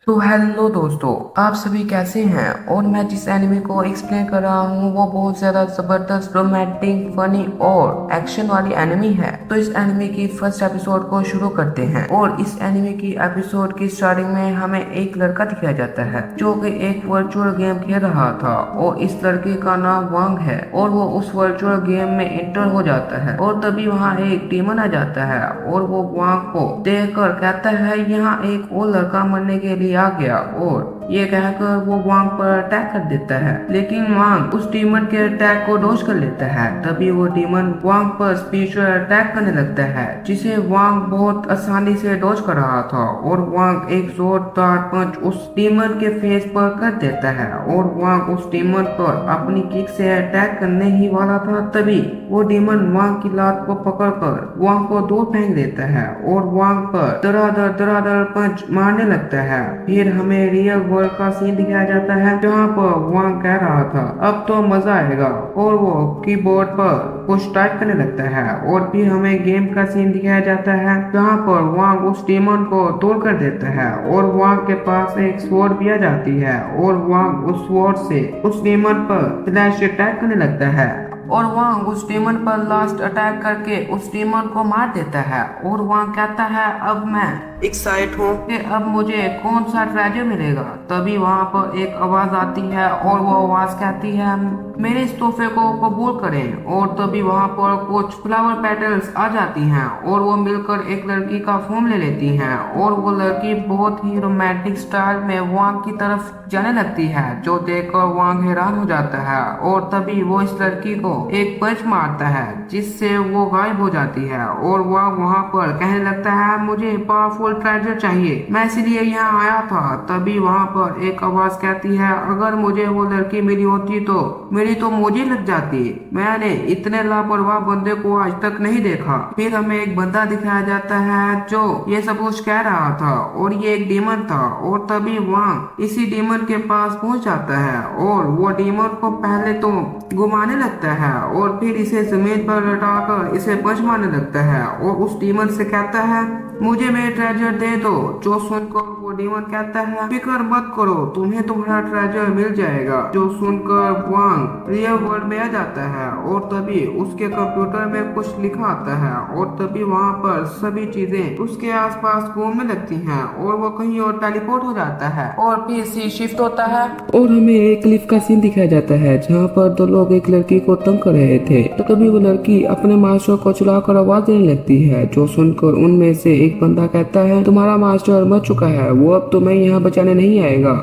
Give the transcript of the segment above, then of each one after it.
तो हेलो दोस्तों, आप सभी कैसे हैं। और मैं जिस एनिमे को एक्सप्लेन कर रहा हूँ वो बहुत ज़्यादा ज़बरदस्त रोमांटिक फनी और एक्शन वाली एनिमी है। तो इस एनिमे की फर्स्ट एपिसोड को शुरू करते हैं। और इस एनिमे की एपिसोड की स्टार्टिंग में हमें एक लड़का दिखाया जाता है जो कि एक वर्चुअल गेम खेल रहा था। और इस लड़के का नाम वांग है और वो उस वर्चुअल गेम में एंटर हो जाता है। और तभी वहाँ एक डीमन आ जाता है और वो वांग को देखकर कहता है यहाँ एक और लड़का मरने के लिए आ गया। और ये कहकर वो वांग पर अटैक कर देता है, लेकिन वांग उस डीमन के अटैक को डॉज कर लेता है। तभी वो डीमन वांग पर स्पिरिचुअल अटैक करने लगता है जिसे वांग बहुत आसानी से डॉज कर रहा था। और वांग एक जोरदार पंच उस डीमन के फेस पर कर देता है और वांग उस डीमन पर अपनी किक से अटैक करने ही वाला था। तभी वो डीमन वांग की लात को पकड़कर वांग को दूर फेंक देता है और वांग पर दरादर पंच मारने लगता है। फिर हमें रियल वर्ल्ड का सीन दिखाया जाता है जहाँ पर वांग कह रहा था अब तो मजा आएगा, और वो कीबोर्ड पर कुछ टाइप करने लगता है। और फिर हमें गेम का सीन दिखाया जाता है जहाँ पर वांग उस डीमन को तोड़ कर देता है और वांग के पास एक स्वॉर्ड भी आ जाती है और वांग उस स्वॉर्ड से उस डीमन पर स्लैश अटैक करने लगता है। और वांग उस डीमन पर लास्ट अटैक करके उस डीमन को मार देता है। और वांग कहता है अब मैं एक्साइट हूँ कि अब मुझे कौन सा ट्रेजर मिलेगा। तभी वहाँ पर एक आवाज आती है और वो आवाज कहती है मेरे इस तोहफे को कबूल करें। और तभी वहाँ पर कुछ फ्लावर पेटल्स आ जाती हैं और वो मिलकर एक लड़की का फॉर्म ले लेती हैं। और वो लड़की बहुत ही रोमांटिक स्टाइल में वांग की तरफ जाने लगती है जो देखकर वांग हैरान हो जाता है। और तभी वो इस लड़की को एक पंच मारता है जिससे वो गायब हो जाती है। और वांग वहाँ पर कहने लगता है मुझे पावरफुल ट्रेजर चाहिए, मैं इसलिए यहाँ आया था। तभी वहाँ पर एक आवाज कहती है अगर मुझे वो लड़की मिली होती तो मेरी तो मौजी लग जाती, मैंने इतने लापरवाह बंदे को आज तक नहीं देखा। फिर हमें एक बंदा दिखाया जाता है जो ये सब कुछ कह रहा था और ये एक डीमन था। और तभी वांग इसी डीमन के पास पहुंच जाता है और वो डीमन को पहले तो घुमाने लगता है और फिर इसे जमीन पर लटाकर इसे पंच मारने लगता है और उस डीमन से कहता है मुझे मेरे ट्रेजर दे दो। जो सुनकर वो डीमन कहता है फिक्र मत करो, तुम्हें तुम्हारा ट्रेजर मिल जाएगा। जो सुनकर वांग रियल वर्ल्ड में आ जाता है और तभी उसके कंप्यूटर में कुछ लिखा आता है और तभी वहाँ पर सभी चीजें उसके आसपास घूमने लगती हैं और वो कहीं और टेलीपोर्ट हो जाता है और फिर सी शिफ्ट होता है। और हमें एक लिफ्ट का सीन दिखाया जाता है जहाँ पर दो लोग एक लड़की को तंग कर रहे थे। तो तभी वो लड़की अपने मास्टर को चुराकर आवाज देने लगती है जो सुनकर उनमें से एक बंदा कहता है तुम्हारा मास्टर मर चुका है, वो अब तुम्हें यहाँ बचाने नहीं आएगा।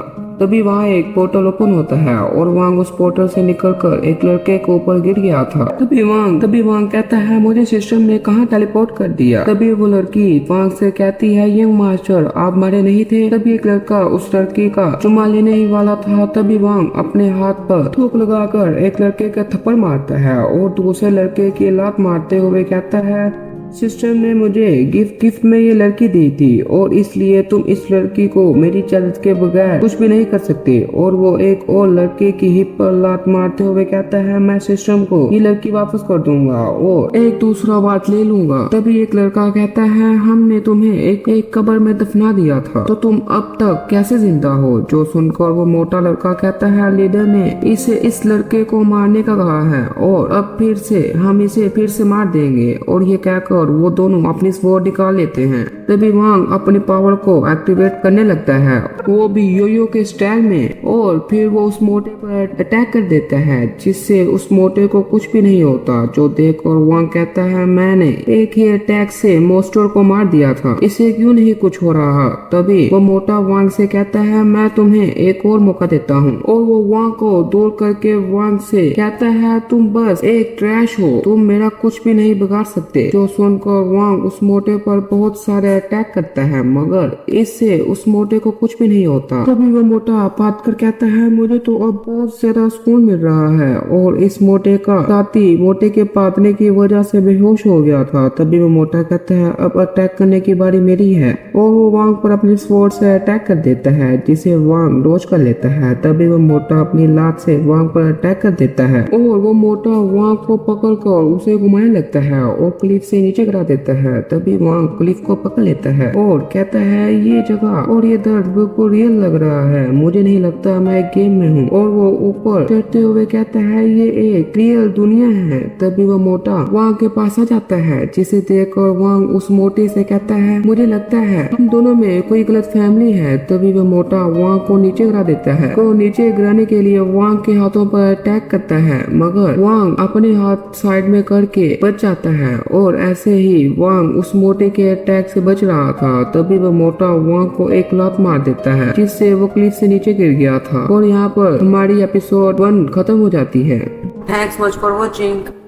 तभी वहाँ एक पोर्टल ओपन होता है और वांग उस पोर्टल से निकलकर एक लड़के के ऊपर गिर गया था। तभी वांग कहता है मुझे सिस्टम ने कहाँ टेलीपोर्ट कर दिया। तभी वो लड़की वांग से कहती है यंग मास्टर आप मरे नहीं थे। तभी एक लड़का उस लड़की का चुम्मा लेने ही वाला था। तभी वांग अपने हाथ पर थूक लगाकर एक लड़के का थप्पड़ मारता है और दूसरे लड़के की लात मारते हुए कहता है सिस्टर ने मुझे गिफ्ट में ये लड़की दी थी और इसलिए तुम इस लड़की को मेरी इजाजत के बगैर कुछ भी नहीं कर सकते। और वो एक और लड़के की हिप पर लात मारते हुए कहता है मैं सिस्टम को ये लड़की वापस कर दूंगा और एक दूसरा बात ले लूंगा। तभी एक लड़का कहता है हमने तुम्हें एक कब्र में दफना दिया था तो तुम अब तक कैसे जिंदा हो। जो सुनकर वो मोटा लड़का कहता है लीडर ने इसे इस लड़के को मारने का कहा है और अब फिर से हम इसे फिर से मार देंगे। और ये कहकर और वो दोनों अपनी स्वॉर्ड निकाल लेते हैं। तभी वांग अपनी पावर को एक्टिवेट करने लगता है वो भी योयो के स्टाइल में और फिर वो उस मोटे पर अटैक कर देता है जिससे उस मोटे को कुछ भी नहीं होता। जो देखकर वांग कहता है मैंने एक ही अटैक से मोस्टर को मार दिया था, इसे क्यों नहीं कुछ हो रहा। तभी वो मोटा वांग से कहता है मैं तुम्हें एक और मौका देता हूँ। और वो वांग को दूर करके वांग से कहता है तुम बस एक ट्रैश हो, तुम मेरा कुछ भी नहीं बिगाड़ सकते। जो सुनकर वांग उस मोटे पर बहुत सारे अटैक करता है मगर इससे उस मोटे को कुछ भी नहीं होता। तभी वो मोटा पात कर कहता है मुझे तो अब बहुत ज्यादा सुकून मिल रहा है। और इस मोटे का साथी मोटे के पातने की वजह से बेहोश हो गया था। तभी वो मोटा कहता है अब अटैक करने की बारी मेरी है और वो वांग पर अपनी स्वॉर्ड से अटैक कर देता है जिसे वांग डॉज कर लेता है। तभी वो मोटा अपनी लात से वांग पर अटैक कर देता है और वो मोटा वांग को पकड़कर उसे घुमाने लगता है और क्लिफ से नीचे गिरा देता है। तभी वांग क्लिफ को पकड़ लेता है और कहता है ये जगह और ये दर्द बिल्कुल रियल लग रहा है, मुझे नहीं लगता मैं एक गेम में हूँ। और वो ऊपर चढ़ते हुए कहता है ये एक रियल दुनिया है। तभी वो मोटा वांग के पास आ जाता है, जिसे देखकर वांग उस मोटे से कहता है मुझे लगता है हम दोनों में कोई गलत फैमिली है। तभी वो मोटा वांग को नीचे गिरा देता है। को नीचे गिराने के लिए वांग के हाथों पर अटैक करता है, मगर वांग अपने हाथ साइड में करके बच जाता है। और ऐसे ही वांग उस मोटे के अटैक से बच रहा था। तभी वो मोटा वांग को एक लात मार देता है, जिससे वो क्लिफ से नीचे गिर गया था। और यहाँ पर हमारी एपिसोड 1 खत्म हो जाती है। Thanks much for watching.